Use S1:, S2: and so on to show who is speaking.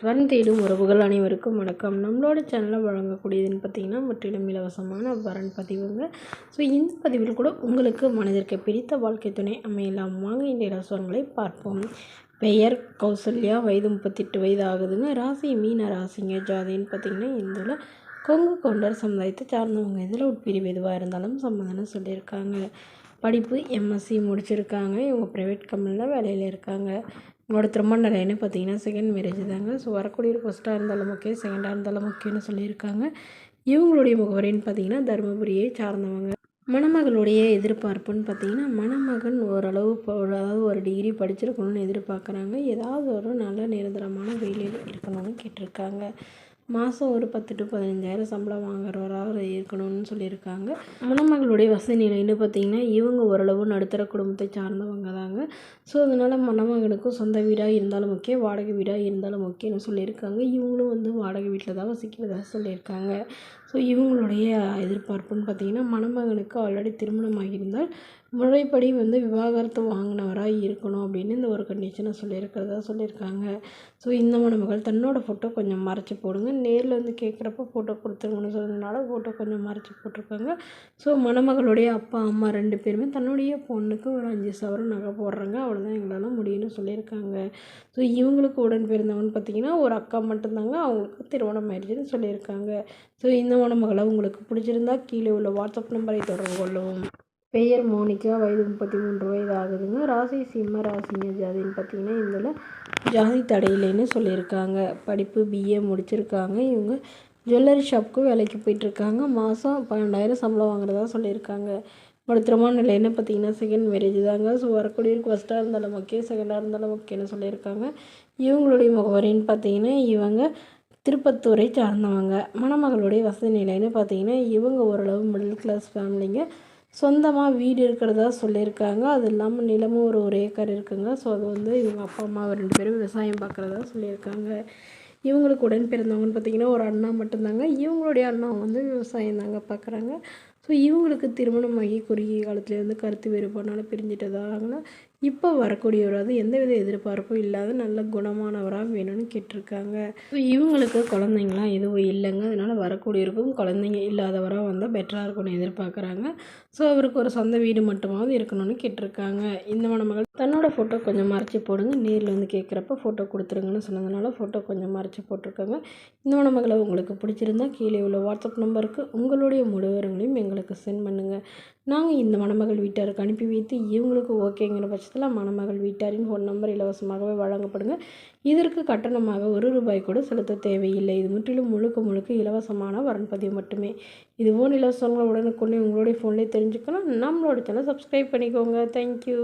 S1: வரன் தேடும் உறவுகள் அனைவருக்கும் வணக்கம். நம்மளோட சேனலில் வழங்கக்கூடியதுன்னு பார்த்திங்கன்னா முற்றிலும் இலவசமான வரன் பதிவுங்க. ஸோ இந்த பதிவில் கூட உங்களுக்கு மனதிற்கு பிடித்த வாழ்க்கை துணை அமையலாம். வாங்க இந்த இலவசங்களை பார்ப்போம். பெயர் கௌசல்யா, வயது 38 வயது ஆகுதுங்க. ராசி மீன ராசிங்க. ஜாதின்னு பார்த்திங்கன்னா இதில் கொங்கு கொண்டர் சமுதாயத்தை சார்ந்தவங்க. இதில் உட்பிரிவு எதுவாக இருந்தாலும் சம்மதம்னு சொல்லியிருக்காங்க. படிப்பு எம்எஸ்சி முடிச்சிருக்காங்க. இவங்க ப்ரைவேட் கம்பெனியில் வேலையில் இருக்காங்க. உங்களோட திருமண நிலைன்னு பார்த்தீங்கன்னா செகண்ட் மேரேஜ் தாங்க. ஸோ வரக்கூடிய ஃபஸ்ட்டாக இருந்தாலும் ஓகே, செகண்டாக இருந்தாலும் ஓகேன்னு சொல்லியிருக்காங்க. இவங்களுடைய முகவரின்னு பார்த்தீங்கன்னா தருமபுரியை சார்ந்தவங்க. மணமகளுடைய எதிர்பார்ப்புன்னு பார்த்தீங்கன்னா மணமகன் ஓரளவு அதாவது ஒரு டிகிரி படிச்சிருக்கணும்னு எதிர்பார்க்குறாங்க. ஏதாவது ஒரு நல்ல நிரந்தரமான வேலையில் இருக்கணும்னு கேட்டிருக்காங்க. மாதம் ஒரு 10 to 15,000 சம்பளம் வாங்குறவராக இருக்கணும்னு சொல்லியிருக்காங்க. மணமகளுடைய வசதி நிலைன்னு பார்த்திங்கன்னா இவங்க ஓரளவு நடுத்தர குடும்பத்தை சார்ந்தவங்க தாங்க. ஸோ அதனால் மணமகனுக்கும் சொந்த வீடாக இருந்தாலும் ஓகே, வாடகை வீடாக இருந்தாலும் ஓகேன்னு சொல்லியிருக்காங்க. இவங்களும் வாடகை வீட்டில் தான் வசிக்கிறதா சொல்லியிருக்காங்க. ஸோ இவங்களுடைய எதிர்பார்ப்புன்னு பார்த்திங்கன்னா மணமகனுக்கு ஆல்ரெடி திருமணம் ஆகியிருந்தால் முறைப்படி விவாகரத்து வாங்கினவராக இருக்கணும் அப்படின்னு இந்த ஒரு கண்டிஷனை சொல்லியிருக்காங்க. ஸோ இந்த மணமகள் தன்னோட ஃபோட்டோ கொஞ்சம் மறைச்சி போடுங்க, நேரில் கேட்குறப்ப ஃபோட்டோ கொடுத்துருங்கன்னு சொன்னதுனால ஃபோட்டோ கொஞ்சம் மறைச்சி போட்டிருக்காங்க. ஸோ மணமகளுடைய அப்பா அம்மா 2 பேருமே தன்னுடைய பொண்ணுக்கு ஒரு 5 சவரன் நகை போடுறாங்க, அவ்வளோதான் எங்களால் முடியும்னு சொல்லியிருக்காங்க. ஸோ இவங்களுக்கு உடன் பிறந்தவங்கன்னு பார்த்திங்கன்னா ஒரு அக்கா மட்டும்தாங்க. அவங்களுக்கு திருமணம் ஆயிடுச்சுன்னு சொல்லியிருக்காங்க. ஸோ இந்த மணமகளை உங்களுக்கு பிடிச்சிருந்தா கீழே உள்ள வாட்ஸ்அப் நம்பரை தொடர்பு கொள்ளவும். பெயர் மோனிகா, வயது 33 வயது ஆகுதுங்க. ராசி சிம்ம ராசிங்க. ஜாதின்னு பார்த்திங்கன்னா இதில் ஜாதி தடையில்லைன்னு சொல்லியிருக்காங்க. படிப்பு பிஏ முடிச்சிருக்காங்க. இவங்க ஜுவல்லரி ஷாப்புக்கு வேலைக்கு போயிட்டுருக்காங்க. மாதம் 12,000 சம்பளம் வாங்குறதா சொல்லியிருக்காங்க. ஒரு திருமண நிலைன்னு பார்த்திங்கன்னா செகண்ட் மேரேஜ் தாங்க. ஸோ வரக்கூடியவருக்கு ஃபஸ்ட்டாக இருந்தாலும் ஓகே, செகண்டாக இருந்தாலும் ஓகேன்னு சொல்லியிருக்காங்க. இவங்களுடைய முகவரின்னு பார்த்திங்கன்னா இவங்க திருப்பத்தூரை சார்ந்தவங்க. மணமகளுடைய வசதி நிலைன்னு பார்த்திங்கன்னா இவங்க ஓரளவு மிடில் கிளாஸ் ஃபேமிலிங்க. சொந்தமாக வீடு இருக்கிறதா சொல்லியிருக்காங்க. அது இல்லாமல் நிலமும் ஒரு ஏக்கர் இருக்குங்க. ஸோ அது இவங்க அப்பா அம்மா 2 பேரும் விவசாயம் பார்க்குறதா சொல்லியிருக்காங்க. இவங்களுக்கு உடன் பிறந்தவங்கன்னு பார்த்திங்கன்னா ஒரு அண்ணா மட்டும்தாங்க. இவங்களுடைய அண்ணா விவசாயம் தாங்க பார்க்குறாங்க. ஸோ இவங்களுக்கு திருமணமாகி குறுகிய காலத்துலேருந்து கருத்து வேறுபாடுனால பிரிஞ்சிட்டதாங்களா. இப்போ வரக்கூடியவராது எந்தவித எதிர்பார்ப்பும் இல்லாத நல்ல குணமானவராக வேணும்னு கேட்டிருக்காங்க. ஸோ இவங்களுக்கு குழந்தைங்களாம் எதுவும் இல்லைங்க. அதனால் வரக்கூடியவருக்கும் குழந்தைங்க இல்லாதவராக வந்தால் பெட்டராக இருக்கும்னு எதிர்பார்க்குறாங்க. ஸோ அவருக்கு ஒரு சொந்த வீடு மட்டுமாவது இருக்கணும்னு கேட்டிருக்காங்க. இந்த மணமகள் தன்னோட ஃபோட்டோ கொஞ்சம் மறைச்சி போடுங்க, நேரில் கேட்குறப்ப ஃபோட்டோ கொடுத்துருங்கன்னு சொன்னதுனால ஃபோட்டோ கொஞ்சம் மறைச்சி போட்டிருக்காங்க. இந்த மணமகளை உங்களுக்கு பிடிச்சிருந்தா கீழே உள்ள வாட்ஸ்அப் நம்பருக்கு உங்களுடைய முழு விவரங்களையும் எங்களுக்கு சென்ட் பண்ணுங்கள். நாங்கள் இந்த மணமகள் வீட்டாருக்கு அனுப்பி வைத்து இவங்களுக்கு ஓகேங்கிற பட்சத்தில் மணமகள் வீட்டாரின் ஃபோன் நம்பர் இலவசமாகவே வழங்கப்படுங்க. இதற்கு கட்டணமாக ₹1 கூட செலுத்த தேவையில்லை. இது முற்றிலும் முழுக்க இலவசமான வரன் பதிவு மட்டுமே. இதுபோல் இலவசங்களை உடனுக்குடனே உங்களுடைய ஃபோன்லேயே தெரிஞ்சுக்கணும். நம்மளோட சேனல் சப்ஸ்கிரைப் பண்ணிக்கோங்க. தேங்க்யூ.